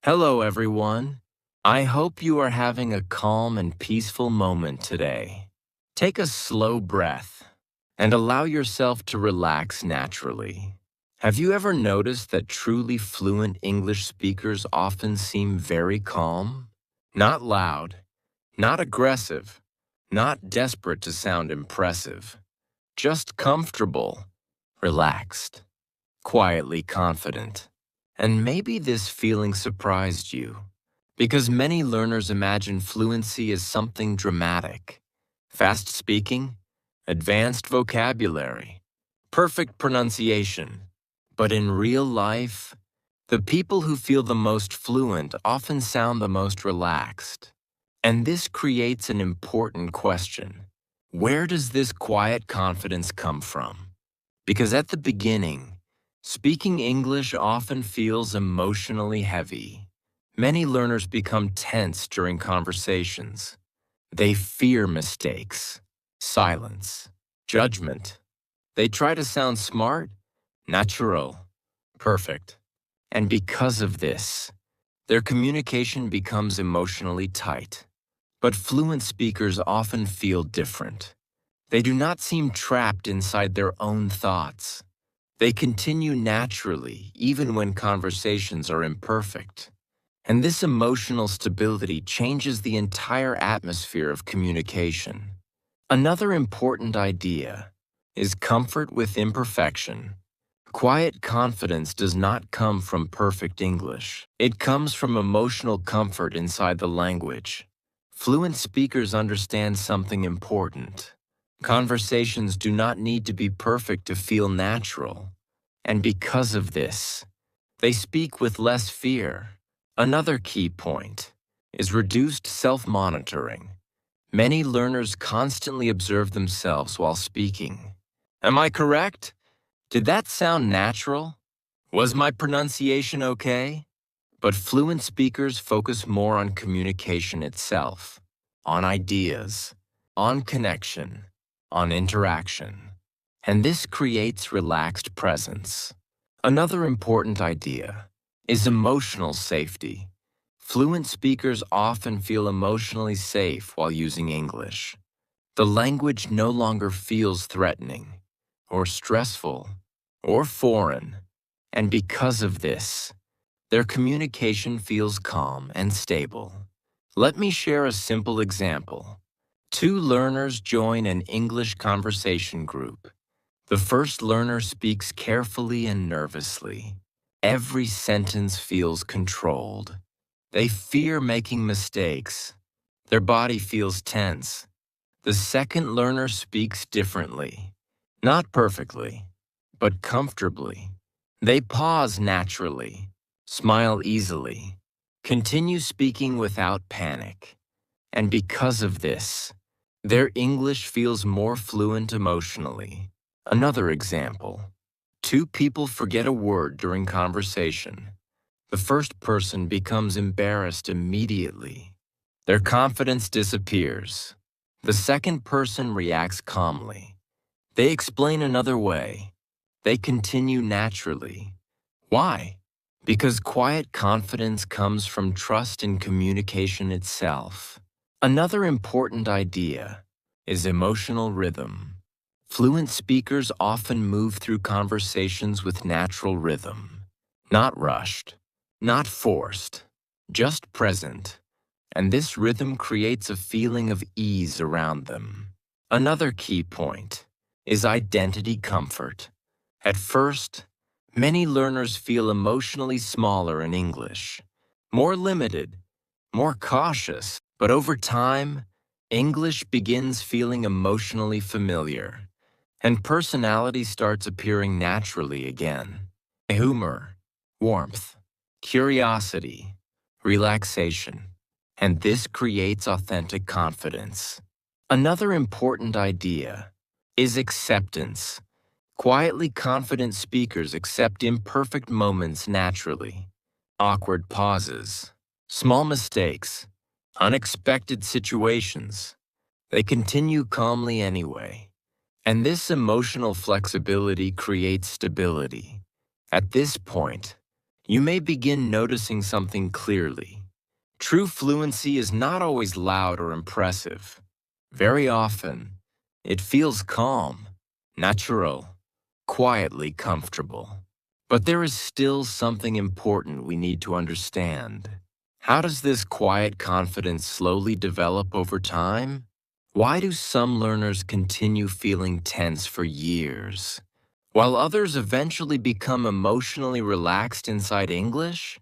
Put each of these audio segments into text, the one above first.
Hello, everyone. I hope you are having a calm and peaceful moment today. Take a slow breath and allow yourself to relax naturally. Have you ever noticed that truly fluent English speakers often seem very calm? Not loud, not aggressive, not desperate to sound impressive, just comfortable, relaxed, quietly confident. And maybe this feeling surprised you, because many learners imagine fluency as something dramatic. Fast speaking, advanced vocabulary, perfect pronunciation. But in real life, the people who feel the most fluent often sound the most relaxed. And this creates an important question. Where does this quiet confidence come from? Because at the beginning, speaking English often feels emotionally heavy. Many learners become tense during conversations. They fear mistakes, silence, judgment. They try to sound smart, natural, perfect. And because of this, their communication becomes emotionally tight. But fluent speakers often feel different. They do not seem trapped inside their own thoughts. They continue naturally, even when conversations are imperfect. And this emotional stability changes the entire atmosphere of communication. Another important idea is comfort with imperfection. Quiet confidence does not come from perfect English. It comes from emotional comfort inside the language. Fluent speakers understand something important. Conversations do not need to be perfect to feel natural. And because of this, they speak with less fear. Another key point is reduced self-monitoring. Many learners constantly observe themselves while speaking. Am I correct? Did that sound natural? Was my pronunciation okay? But fluent speakers focus more on communication itself, on ideas, on connection, on interaction. And this creates relaxed presence. Another important idea is emotional safety. Fluent speakers often feel emotionally safe while using English. The language no longer feels threatening, or stressful, or foreign. And because of this, their communication feels calm and stable. Let me share a simple example. Two learners join an English conversation group. The first learner speaks carefully and nervously. Every sentence feels controlled. They fear making mistakes. Their body feels tense. The second learner speaks differently. Not perfectly, but comfortably. They pause naturally, smile easily, continue speaking without panic. And because of this, their English feels more fluent emotionally. Another example. Two people forget a word during conversation. The first person becomes embarrassed immediately. Their confidence disappears. The second person reacts calmly. They explain another way. They continue naturally. Why? Because quiet confidence comes from trust in communication itself. Another important idea is emotional rhythm. Fluent speakers often move through conversations with natural rhythm, not rushed, not forced, just present. And this rhythm creates a feeling of ease around them. Another key point is identity comfort. At first, many learners feel emotionally smaller in English, more limited, more cautious, but over time, English begins feeling emotionally familiar, and personality starts appearing naturally again. Humor, warmth, curiosity, relaxation, and this creates authentic confidence. Another important idea is acceptance. Quietly confident speakers accept imperfect moments naturally. Awkward pauses, small mistakes, unexpected situations. They continue calmly anyway. And this emotional flexibility creates stability. At this point, you may begin noticing something clearly. True fluency is not always loud or impressive. Very often, it feels calm, natural, quietly comfortable. But there is still something important we need to understand. How does this quiet confidence slowly develop over time? Why do some learners continue feeling tense for years, while others eventually become emotionally relaxed inside English?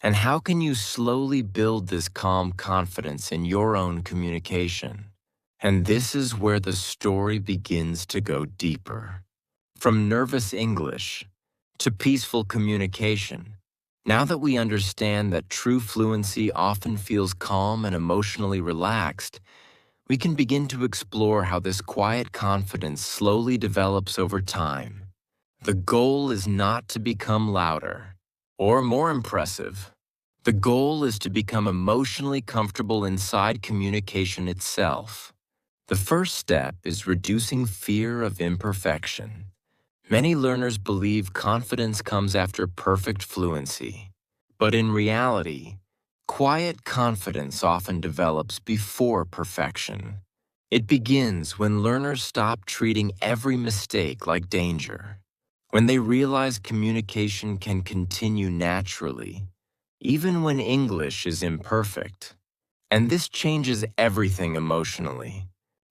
And how can you slowly build this calm confidence in your own communication? And this is where the story begins to go deeper. From nervous English to peaceful communication. Now that we understand that true fluency often feels calm and emotionally relaxed, we can begin to explore how this quiet confidence slowly develops over time. The goal is not to become louder or more impressive. The goal is to become emotionally comfortable inside communication itself. The first step is reducing fear of imperfection. Many learners believe confidence comes after perfect fluency, but in reality, quiet confidence often develops before perfection. It begins when learners stop treating every mistake like danger, when they realize communication can continue naturally, even when English is imperfect. And this changes everything emotionally.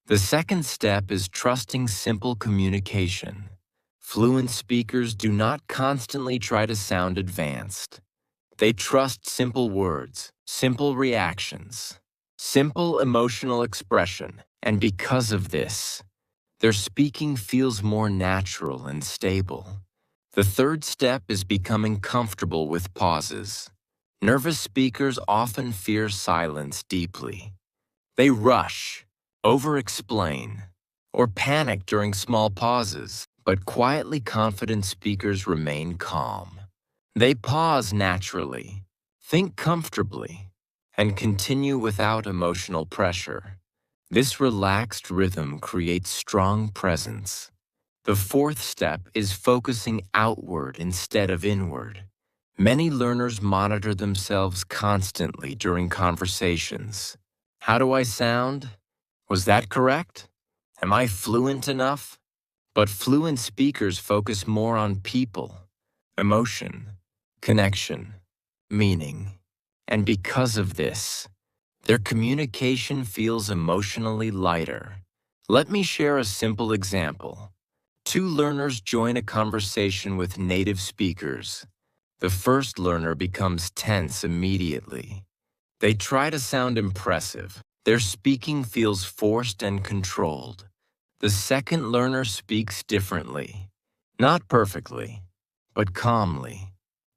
The second step is trusting simple communication. Fluent speakers do not constantly try to sound advanced. They trust simple words, simple reactions, simple emotional expression, and because of this, their speaking feels more natural and stable. The third step is becoming comfortable with pauses. Nervous speakers often fear silence deeply. They rush, over-explain, or panic during small pauses, but quietly confident speakers remain calm. They pause naturally, think comfortably, and continue without emotional pressure. This relaxed rhythm creates strong presence. The fourth step is focusing outward instead of inward. Many learners monitor themselves constantly during conversations. How do I sound? Was that correct? Am I fluent enough? But fluent speakers focus more on people, emotion, connection, meaning. And because of this, their communication feels emotionally lighter. Let me share a simple example. Two learners join a conversation with native speakers. The first learner becomes tense immediately. They try to sound impressive. Their speaking feels forced and controlled. The second learner speaks differently. Not perfectly, but calmly.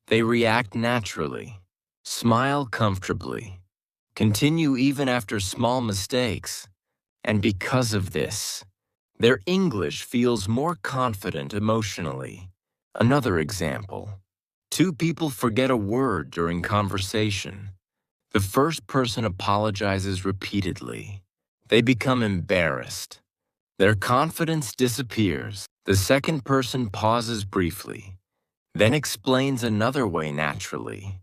They react naturally, smile comfortably, continue even after small mistakes. And because of this, their English feels more confident emotionally. Another example. Two people forget a word during conversation. The first person apologizes repeatedly. They become embarrassed. Their confidence disappears. The second person pauses briefly, then explains another way naturally.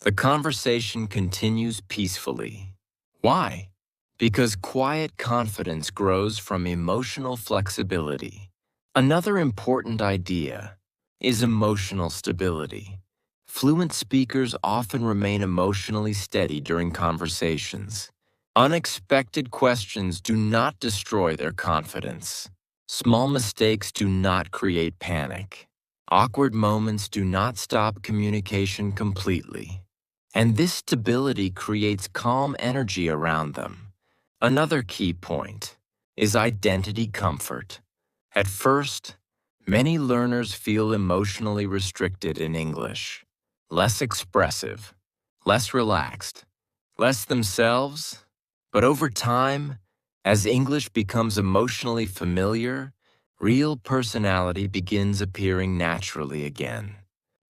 The conversation continues peacefully. Why? Because quiet confidence grows from emotional flexibility. Another important idea is emotional stability. Fluent speakers often remain emotionally steady during conversations. Unexpected questions do not destroy their confidence. Small mistakes do not create panic. Awkward moments do not stop communication completely. And this stability creates calm energy around them. Another key point is identity comfort. At first, many learners feel emotionally restricted in English, less expressive, less relaxed, less themselves. But over time, as English becomes emotionally familiar, real personality begins appearing naturally again.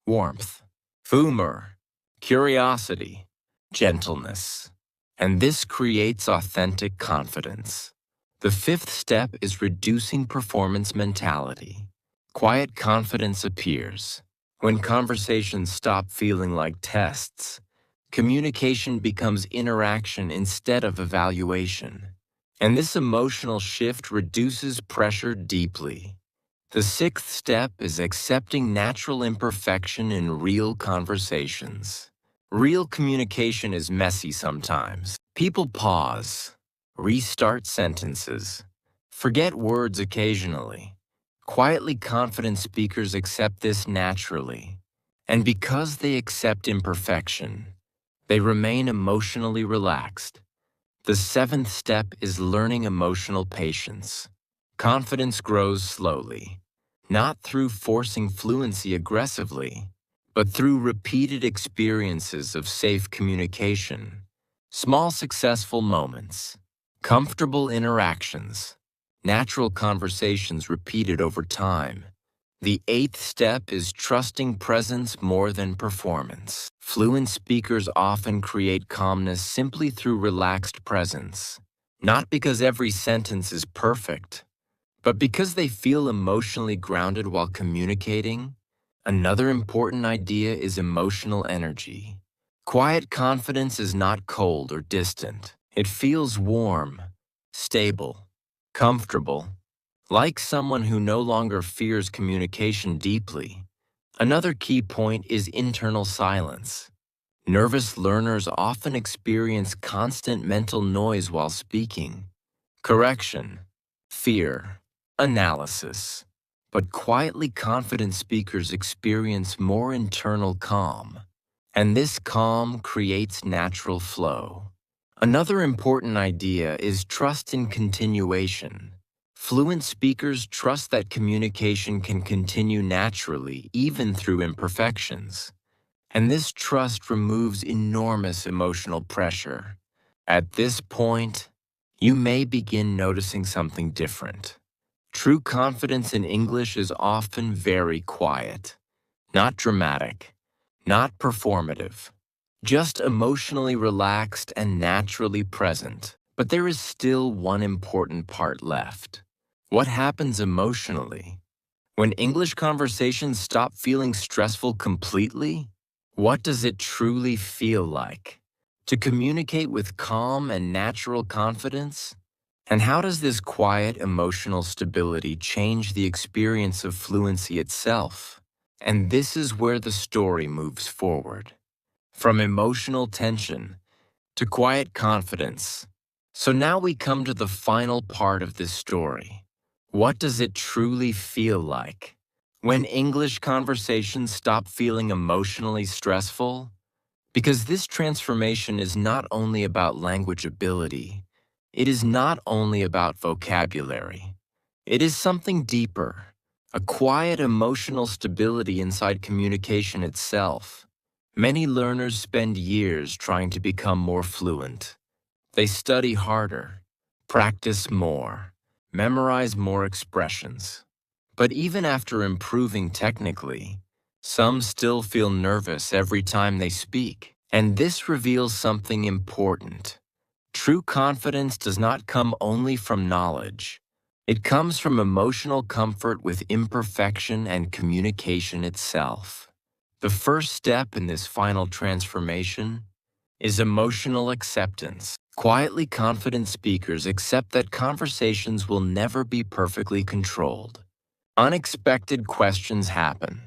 Warmth, humor, curiosity, gentleness. And this creates authentic confidence. The fifth step is reducing performance mentality. Quiet confidence appears, When conversations stop feeling like tests, communication becomes interaction instead of evaluation. And this emotional shift reduces pressure deeply. The sixth step is accepting natural imperfection in real conversations. Real communication is messy sometimes. People pause, restart sentences, forget words occasionally. Quietly confident speakers accept this naturally. And because they accept imperfection, they remain emotionally relaxed. The seventh step is learning emotional patience. Confidence grows slowly, not through forcing fluency aggressively, but through repeated experiences of safe communication, small successful moments, comfortable interactions, natural conversations repeated over time. The eighth step is trusting presence more than performance. Fluent speakers often create calmness simply through relaxed presence, not because every sentence is perfect, but because they feel emotionally grounded while communicating. Another important idea is emotional energy. Quiet confidence is not cold or distant. It feels warm, stable, comfortable, like someone who no longer fears communication deeply. Another key point is internal silence. Nervous learners often experience constant mental noise while speaking. Correction, fear, analysis. But quietly confident speakers experience more internal calm, and this calm creates natural flow. Another important idea is trust in continuation. Fluent speakers trust that communication can continue naturally even through imperfections, and this trust removes enormous emotional pressure. At this point, you may begin noticing something different. True confidence in English is often very quiet, not dramatic, not performative, just emotionally relaxed and naturally present. But there is still one important part left. What happens emotionally? When English conversations stop feeling stressful completely, what does it truly feel like to communicate with calm and natural confidence? And how does this quiet emotional stability change the experience of fluency itself? And this is where the story moves forward. From emotional tension to quiet confidence. So now we come to the final part of this story. What does it truly feel like when English conversations stop feeling emotionally stressful? Because this transformation is not only about language ability, it is not only about vocabulary. It is something deeper, a quiet emotional stability inside communication itself. Many learners spend years trying to become more fluent. They study harder, practice more, memorize more expressions. But even after improving technically, some still feel nervous every time they speak. And this reveals something important. True confidence does not come only from knowledge. It comes from emotional comfort with imperfection and communication itself. The first step in this final transformation is emotional acceptance. Quietly confident speakers accept that conversations will never be perfectly controlled. Unexpected questions happen.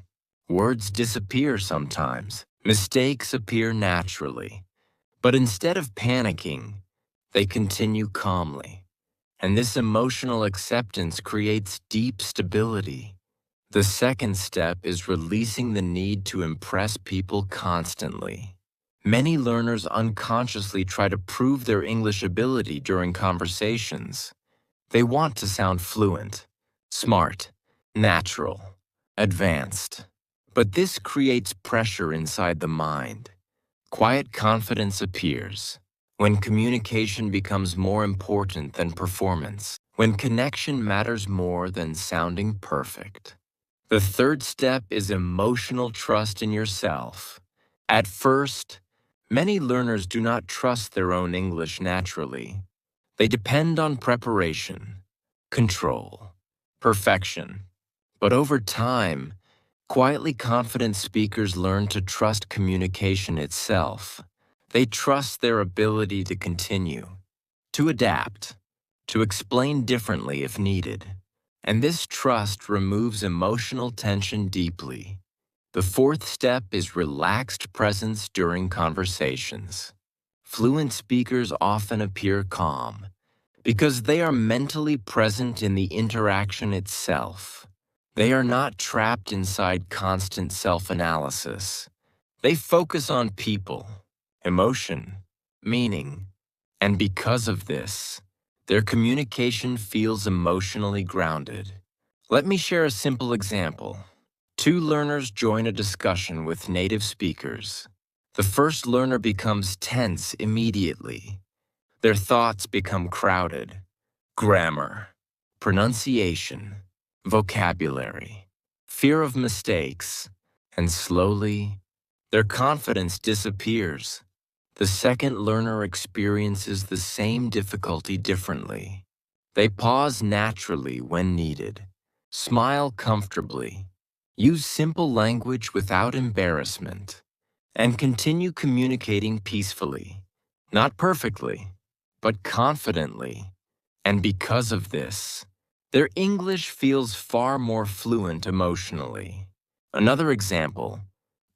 Words disappear sometimes. Mistakes appear naturally. But instead of panicking, they continue calmly. And this emotional acceptance creates deep stability. The second step is releasing the need to impress people constantly. Many learners unconsciously try to prove their English ability during conversations. They want to sound fluent, smart, natural, advanced. But this creates pressure inside the mind. Quiet confidence appears when communication becomes more important than performance, when connection matters more than sounding perfect. The third step is emotional trust in yourself. At first, many learners do not trust their own English naturally. They depend on preparation, control, perfection. But over time, Quietly confident speakers learn to trust communication itself. They trust their ability to continue, to adapt, to explain differently if needed. And this trust removes emotional tension deeply. The fourth step is relaxed presence during conversations. Fluent speakers often appear calm because they are mentally present in the interaction itself. They are not trapped inside constant self-analysis. They focus on people, emotion, meaning, and because of this, their communication feels emotionally grounded. Let me share a simple example. Two learners join a discussion with native speakers. The first learner becomes tense immediately. Their thoughts become crowded. Grammar, pronunciation, vocabulary, fear of mistakes, and slowly, their confidence disappears. The second learner experiences the same difficulty differently. They pause naturally when needed, smile comfortably, use simple language without embarrassment, and continue communicating peacefully, not perfectly, but confidently. And because of this, their English feels far more fluent emotionally. Another example,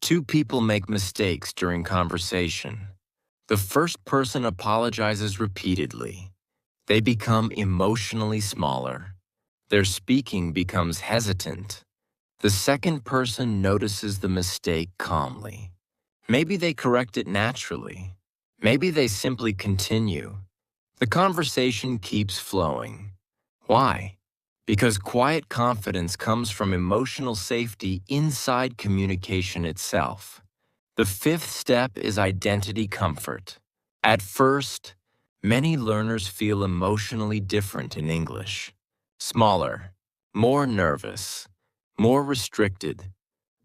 two people make mistakes during conversation. The first person apologizes repeatedly. They become emotionally smaller. Their speaking becomes hesitant. The second person notices the mistake calmly. Maybe they correct it naturally. Maybe they simply continue. The conversation keeps flowing. Why? Because quiet confidence comes from emotional safety inside communication itself. The fifth step is identity comfort. At first, many learners feel emotionally different in English. Smaller, more nervous, more restricted.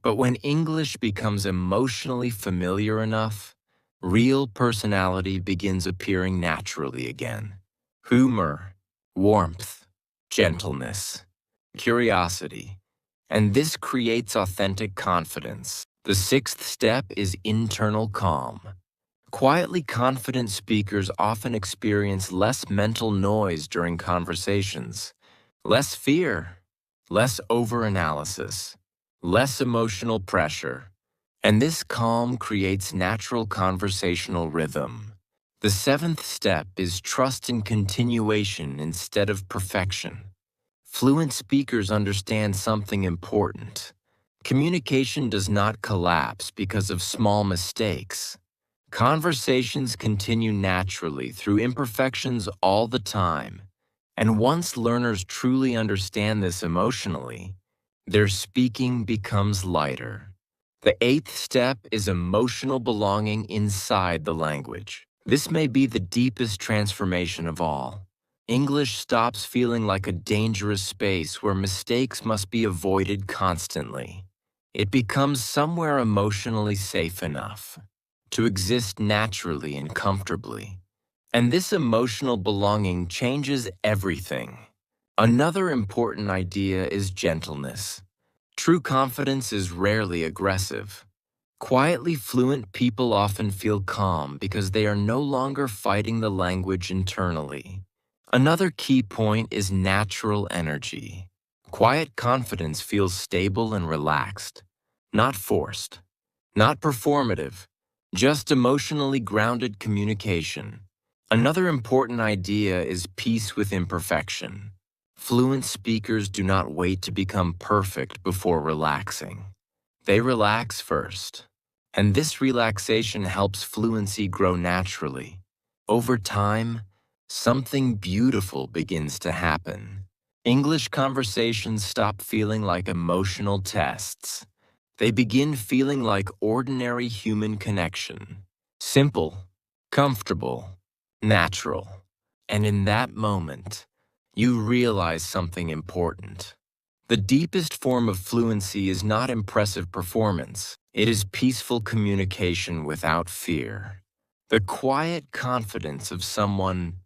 But when English becomes emotionally familiar enough, real personality begins appearing naturally again. Humor, warmth, gentleness, curiosity, and this creates authentic confidence. The sixth step is internal calm. Quietly confident speakers often experience less mental noise during conversations, less fear, less overanalysis, less emotional pressure, and this calm creates natural conversational rhythm. The seventh step is trust in continuation instead of perfection. Fluent speakers understand something important. Communication does not collapse because of small mistakes. Conversations continue naturally through imperfections all the time. And once learners truly understand this emotionally, their speaking becomes lighter. The eighth step is emotional belonging inside the language. This may be the deepest transformation of all. English stops feeling like a dangerous space where mistakes must be avoided constantly. It becomes somewhere emotionally safe enough to exist naturally and comfortably. And this emotional belonging changes everything. Another important idea is gentleness. True confidence is rarely aggressive. Quietly fluent people often feel calm because they are no longer fighting the language internally. Another key point is natural energy. Quiet confidence feels stable and relaxed, not forced, not performative, just emotionally grounded communication. Another important idea is peace with imperfection. Fluent speakers do not wait to become perfect before relaxing. They relax first, and this relaxation helps fluency grow naturally. Over time, something beautiful begins to happen. English conversations stop feeling like emotional tests. They begin feeling like ordinary human connection. Simple, comfortable, natural. And in that moment, you realize something important. The deepest form of fluency is not impressive performance. It is peaceful communication without fear. The quiet confidence of someone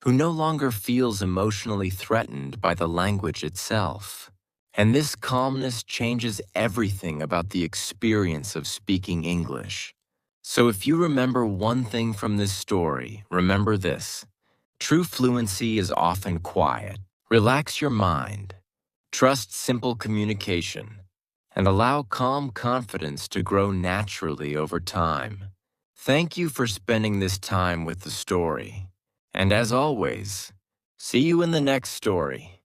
who no longer feels emotionally threatened by the language itself. And this calmness changes everything about the experience of speaking English. So if you remember one thing from this story, remember this. True fluency is often quiet. Relax your mind. Trust simple communication. And allow calm confidence to grow naturally over time. Thank you for spending this time with the story. And as always, see you in the next story.